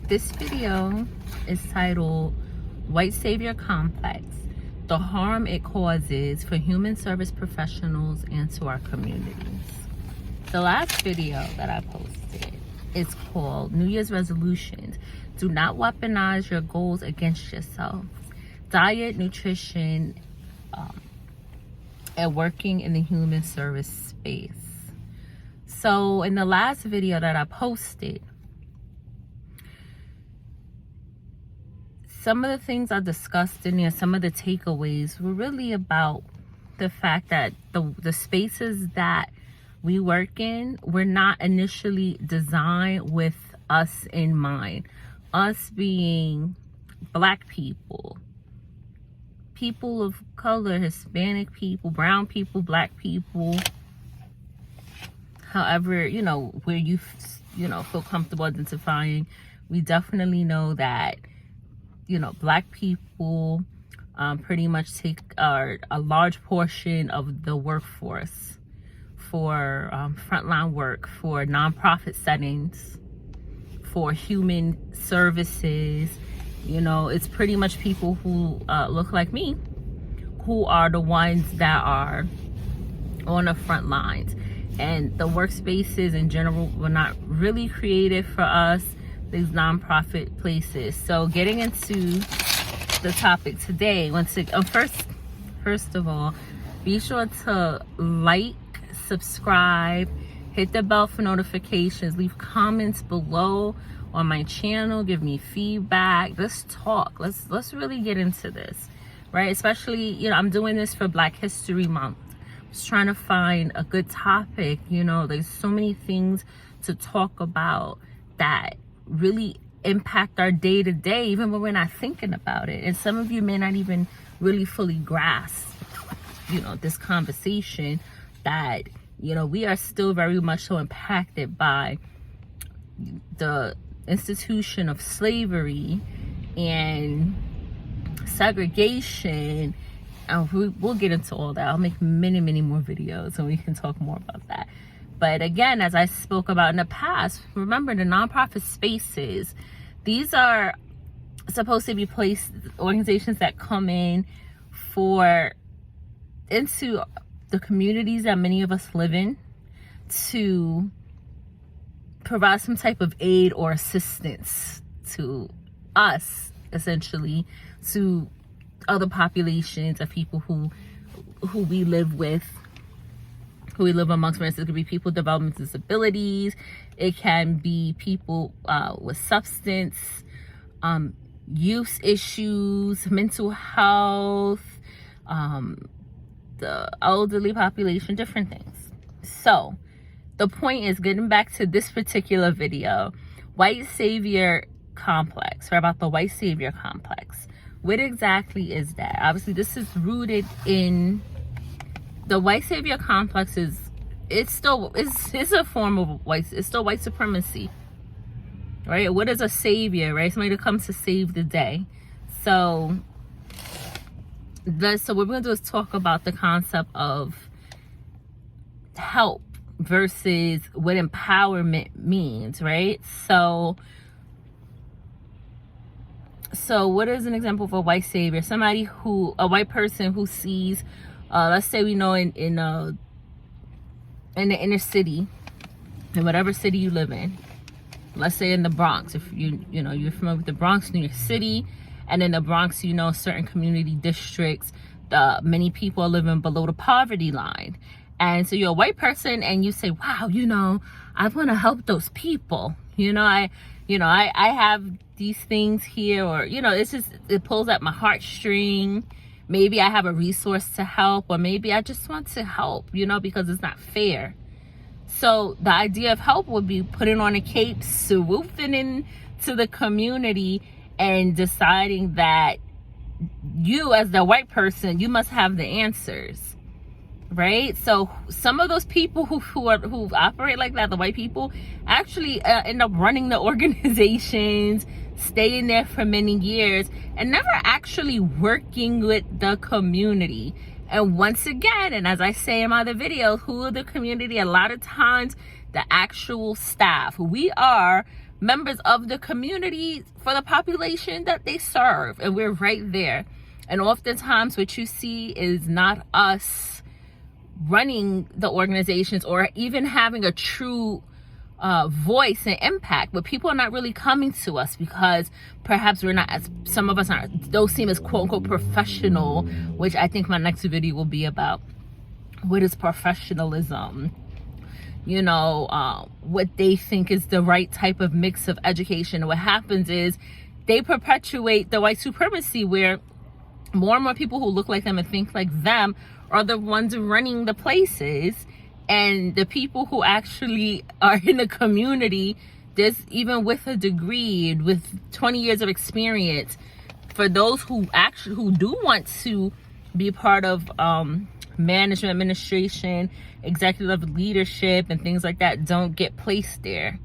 This video is titled White Savior Complex, the harm it causes for human service professionals and to our communities. The last video that I posted is called New Year's Resolutions. Do not weaponize your goals against yourself. Diet, nutrition, and working in the human service space. So in the last video that I posted, some of the things I discussed in there, some of the takeaways were really about the fact that the spaces that we work in were not initially designed with us in mind. Us being Black people, people of color, Hispanic people, brown people, Black people, however, where you feel comfortable identifying. We definitely know that Black people pretty much take a large portion of the workforce for frontline work, for nonprofit settings, for human services. It's pretty much people who look like me, who are the ones that are on the front lines. And the workspaces in general were not really created for us, these nonprofit places. So getting into the topic today, first of all, be sure to like, subscribe, hit the bell for notifications, leave comments below on my channel, give me feedback. Let's talk. Let's really get into this, right? Especially, I'm doing this for Black History Month. Just trying to find a good topic. There's so many things to talk about that really impact our day-to-day, even when we're not thinking about it. And some of you may not even really fully grasp this conversation, that we are still very much so impacted by the institution of slavery and segregation. We'll get into all that. I'll make many more videos and we can talk more about that. But again, as I spoke about in the past, remember the nonprofit spaces, these are supposed to be organizations that come into the communities that many of us live in, to provide some type of aid or assistance to us, essentially, to other populations of people who we live with, who we live amongst. For instance, it could be people with developmental disabilities. It can be people with substance use issues, mental health, the elderly population, different things. So the point is, getting back to this particular video, White Savior Complex, or about the White Savior Complex. What exactly is that? Obviously, this is rooted in the White Savior Complex. It's a form of it's still white supremacy, right? What is a savior, right? Somebody that comes to save the day. So what we're going to do is talk about the concept of help versus what empowerment means, right? So what is an example of a white savior? A white person who sees, let's say we know in the inner city, in whatever city you live in, let's say in the Bronx, if you're familiar with the Bronx, New York City, and in the Bronx, certain community districts, many people are living below the poverty line. And so you're a white person and you say, wow, I want to help those people. I have these things here, or, it pulls at my heartstring. Maybe I have a resource to help, or maybe I just want to help, because it's not fair. So the idea of help would be putting on a cape, swooping into the community and deciding that you, as the white person, you must have the answers, right? So some of those people who operate like that, the white people, actually end up running the organizations, staying there for many years, and never actually working with the community. And once again, and as I say in my other videos, who are the community? A lot of times the actual staff. We are members of the community for the population that they serve, and we're right there. And oftentimes what you see is not us running the organizations or even having a true voice and impact, but people are not really coming to us because perhaps we're not, as some of us aren't, those seem as quote unquote professional, which I think my next video will be about. What is professionalism? You know, what they think is the right type of mix of education. What happens is they perpetuate the white supremacy, where more and more people who look like them and think like them are the ones running the places, and the people who actually are in the community, there's even with a degree, with 20 years of experience, for those who do want to be part of management, administration, executive leadership and things like that, don't get placed there.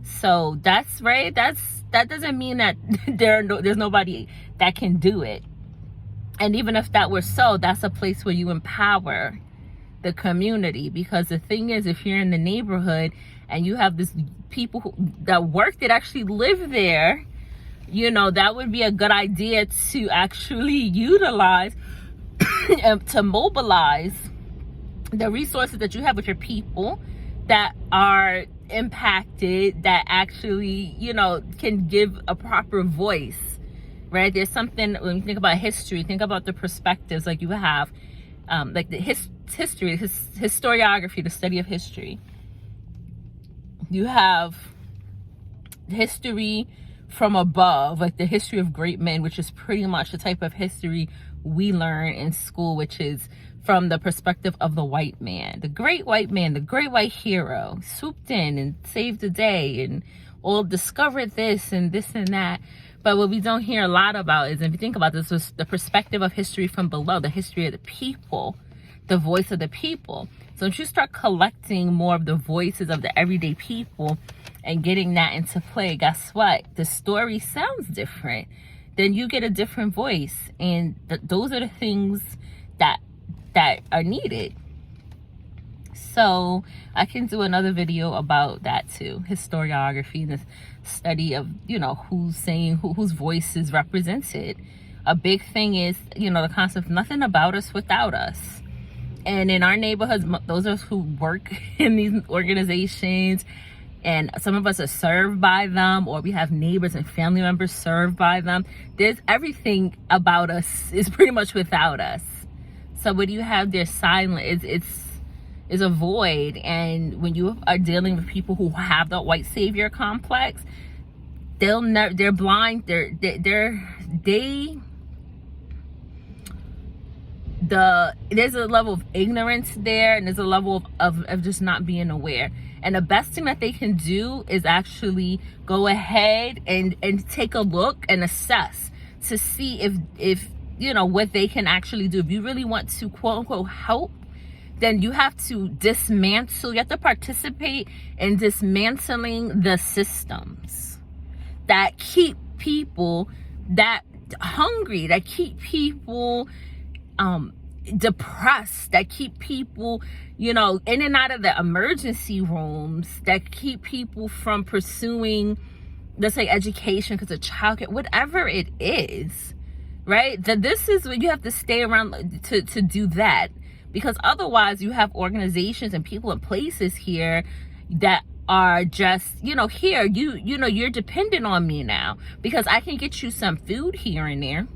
So that's right, that doesn't mean that there's nobody that can do it. And even if that were so, that's a place where you empower the community. Because the thing is, if you're in the neighborhood and you have this people that work, that actually live there, you know, that would be a good idea to actually utilize and to mobilize the resources that you have with your people that are impacted, that actually, you know, can give a proper voice. Right? There's something, when you think about history, think about the perspectives. Like you have like the historiography, the study of history. You have history from above, like the history of great men, which is pretty much the type of history we learn in school, which is from the perspective of the white man, the great white man, the great white hero, swooped in and saved the day and all discovered this and that. But what we don't hear a lot about is, if you think about this, was the perspective of history from below, the history of the people, the voice of the people. So once you start collecting more of the voices of the everyday people and getting that into play, guess what? The story sounds different. Then you get a different voice. And those are the things that are needed. So I can do another video about that too, historiography and the study of, you know, who's saying whose voice is represented. A big thing is, you know, the concept of nothing about us without us. And in our neighborhoods, those of us who work in these organizations, and some of us are served by them, or we have neighbors and family members served by them, there's everything about us is pretty much without us. So what you have there silent is a void. And when you are dealing with people who have the white savior complex, they're blind, there's a level of ignorance there, and there's a level of just not being aware. And the best thing that they can do is actually go ahead and take a look and assess to see if you know what they can actually do. If you really want to quote unquote help, then you have to dismantle, you have to participate in dismantling the systems that keep people that hungry, that keep people depressed, that keep people, you know, in and out of the emergency rooms, that keep people from pursuing, let's say, education because of childcare, whatever it is, right? That this is what you have to stay around to do that. Because otherwise you have organizations and people in places here that are just, you know, here, you know, you're dependent on me now because I can get you some food here and there,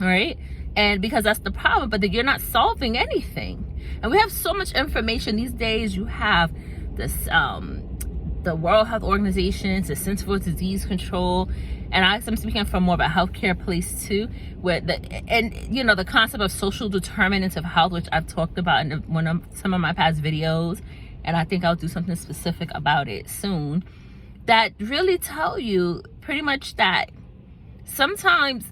right? And because that's the problem, but you're not solving anything. And we have so much information these days. You have this, the World Health Organization, the Center for Disease Control, and I'm speaking from more of a healthcare place too, where you know, the concept of social determinants of health, which I've talked about in some of my past videos, and I think I'll do something specific about it soon, that really tell you pretty much that sometimes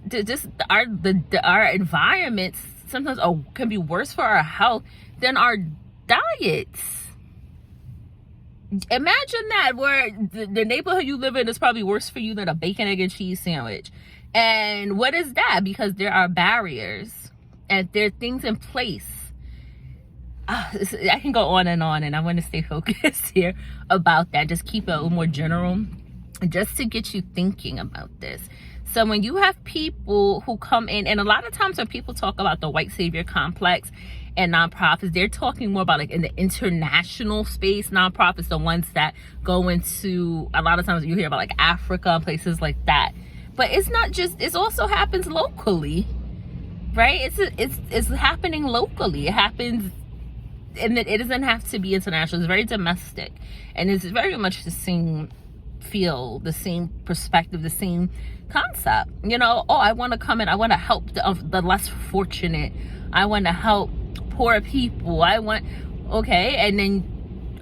our environments sometimes can be worse for our health than our diets. Imagine that, where the neighborhood you live in is probably worse for you than a bacon, egg, and cheese sandwich. And what is that? Because there are barriers and there are things in place. I can go on, and I want to stay focused here about that. Just keep it a little more general. just to get you thinking about this. So when you have people who come in, and a lot of times when people talk about the white savior complex and nonprofits, they're talking more about like in the international space nonprofits, the ones that go into, a lot of times you hear about like Africa and places like that. But it's not just, it also happens locally, right? It's happening locally. It happens, and it doesn't have to be international. It's very domestic, and it's very much the same feel, the same perspective, the same concept. You know, oh, I want to come in, I want to help the less fortunate, I want to help poor people, okay, and then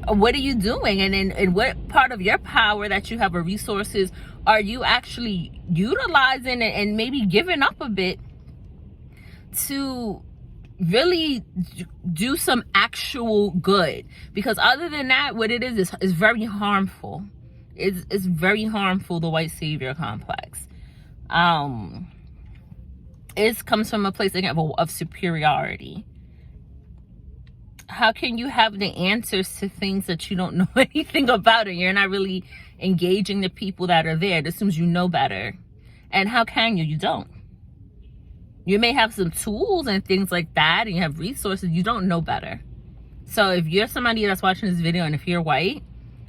what are you doing? And then, and what part of your power that you have or resources are you actually utilizing and maybe giving up a bit to really do some actual good? Because other than that, what it is very harmful. It's very harmful, the white savior complex. It comes from a place again of superiority. How can you have the answers to things that you don't know anything about, and you're not really engaging the people that are there? It assumes you know better. And how can you? You don't. You may have some tools and things like that, and you have resources. You don't know better. So if you're somebody that's watching this video, and if you're white,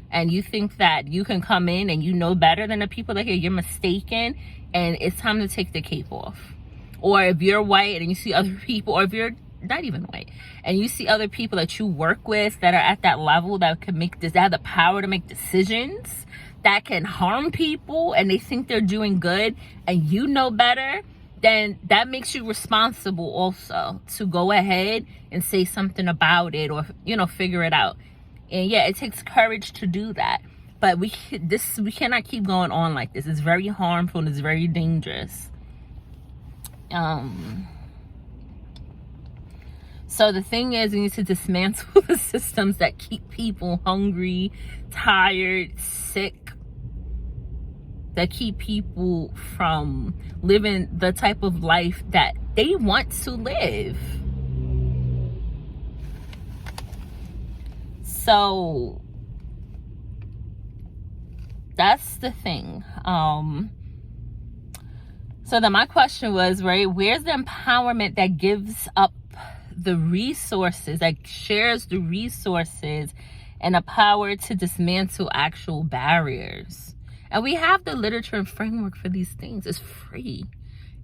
and you think that you can come in and you know better than the people that are here, you're mistaken, and it's time to take the cape off. Or if you're white and you see other people, or if you're not even white, and you see other people that you work with that are at that level, that can make this, that have the power to make decisions that can harm people, and they think they're doing good, and you know better, then that makes you responsible also to go ahead and say something about it, or, you know, figure it out. And yeah, it takes courage to do that. But we cannot keep going on like this. It's very harmful and it's very dangerous. So the thing is, we need to dismantle the systems that keep people hungry, tired, sick, that keep people from living the type of life that they want to live. So that's the thing. So then my question was, right, where's the empowerment that gives up the resources, that shares the resources and the power to dismantle actual barriers? And we have the literature and framework for these things. It's free.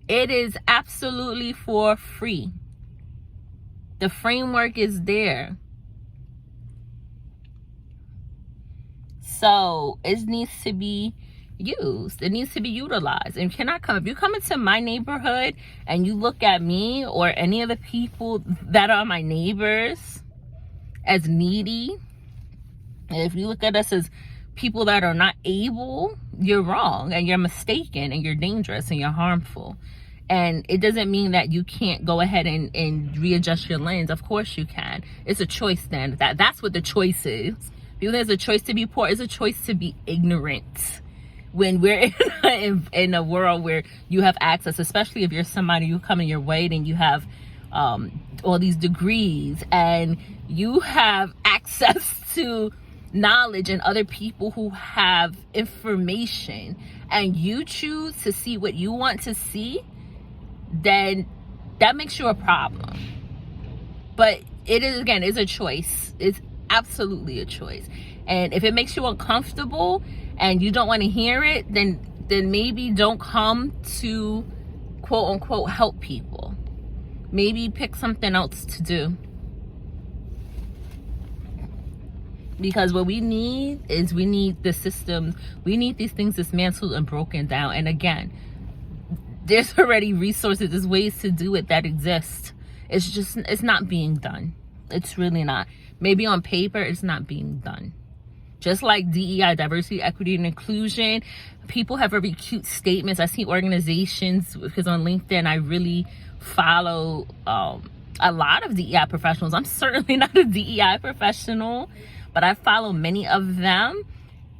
It is absolutely for free. The framework is there. So it needs to be used. It needs to be utilized. And if you come into my neighborhood and you look at me or any of the people that are my neighbors as needy, and if you look at us as people that are not able, you're wrong and you're mistaken and you're dangerous and you're harmful. And it doesn't mean that you can't go ahead and readjust your lens. Of course you can. It's a choice then. That's what the choice is. Because there's a choice to be poor. It's a choice to be ignorant. When we're in a world where you have access, especially if you're somebody who come in your way and you have all these degrees and you have access to knowledge and other people who have information, and you choose to see what you want to see, then that makes you a problem. But it is, again, it's a choice. It's absolutely a choice. And if it makes you uncomfortable and you don't want to hear it, then maybe don't come to quote unquote help people. Maybe pick something else to do. Because what we need is, we need the system, we need these things dismantled and broken down. And again, there's already resources, there's ways to do it that exist. It's just, it's not being done. It's really not. Maybe on paper, it's not being done. Just like DEI, diversity, equity, and inclusion, people have very cute statements. I see organizations, because on LinkedIn, I really follow a lot of DEI professionals. I'm certainly not a DEI professional, but I follow many of them.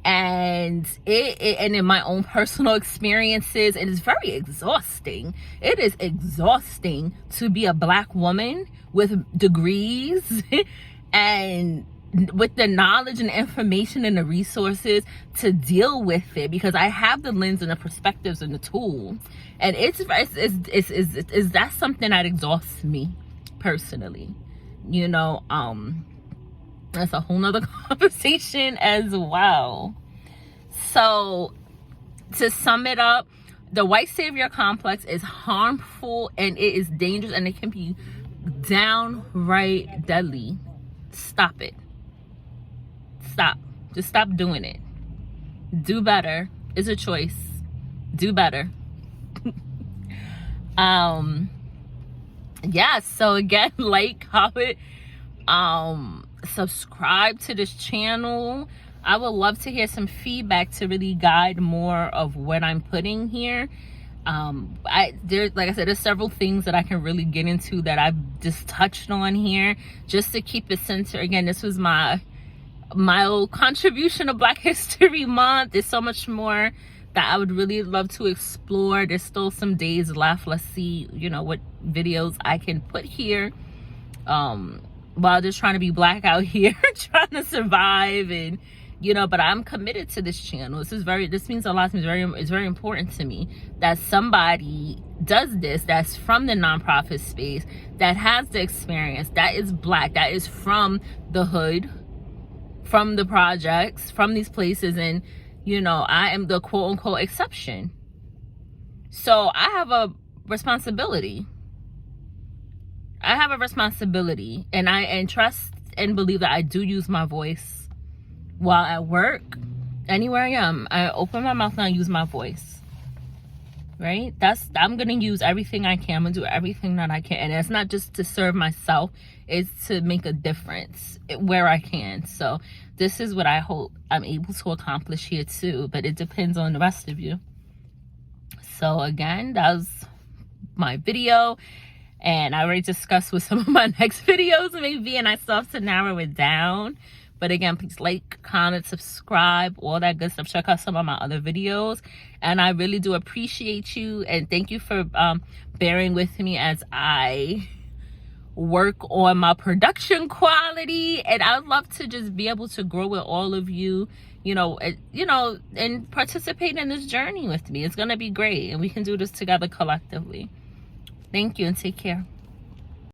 And and in my own personal experiences, it is very exhausting. It is exhausting to be a Black woman with degrees and with the knowledge and information and the resources to deal with it, because I have the lens and the perspectives and the tools. And it's that's something that exhausts me personally. You know, that's a whole nother conversation as well. So to sum it up, the white savior complex is harmful and it is dangerous and it can be downright deadly. Stop it. Stop. Just stop doing it. Do better. It's a choice. Do better. Yeah, so again, like, comment, subscribe to this channel. I would love to hear some feedback to really guide more of what I'm putting here. Like I said, there's several things that I can really get into that I've just touched on here, just to keep it centered. Again, this was my old contribution to Black History Month. There's so much more that I would really love to explore. There's still some days left. Let's see, you know, what videos I can put here, while just trying to be Black out here, trying to survive. And you know, but I'm committed to this channel. This means a lot to me. It's very important to me that somebody does this, that's from the nonprofit space, that has the experience, that is Black, that is from the hood, from the projects, from these places. And you know, I am the quote unquote exception. So I have a responsibility. And I trust and believe that I do use my voice while at work, anywhere I am. I open my mouth and I use my voice, right? I'm gonna use everything I can. I'm gonna do everything that I can, and it's not just to serve myself, it's to make a difference where I can. So this is what I hope I'm able to accomplish here too, but it depends on the rest of you. So again, that was my video, and I already discussed what some of my next videos may be, and I still have to narrow it down. But again, please like, comment, subscribe, all that good stuff. Check out some of my other videos. And I really do appreciate you. And thank you for bearing with me as I work on my production quality. And I would love to just be able to grow with all of you, you know, and participate in this journey with me. It's going to be great. And we can do this together collectively. Thank you and take care.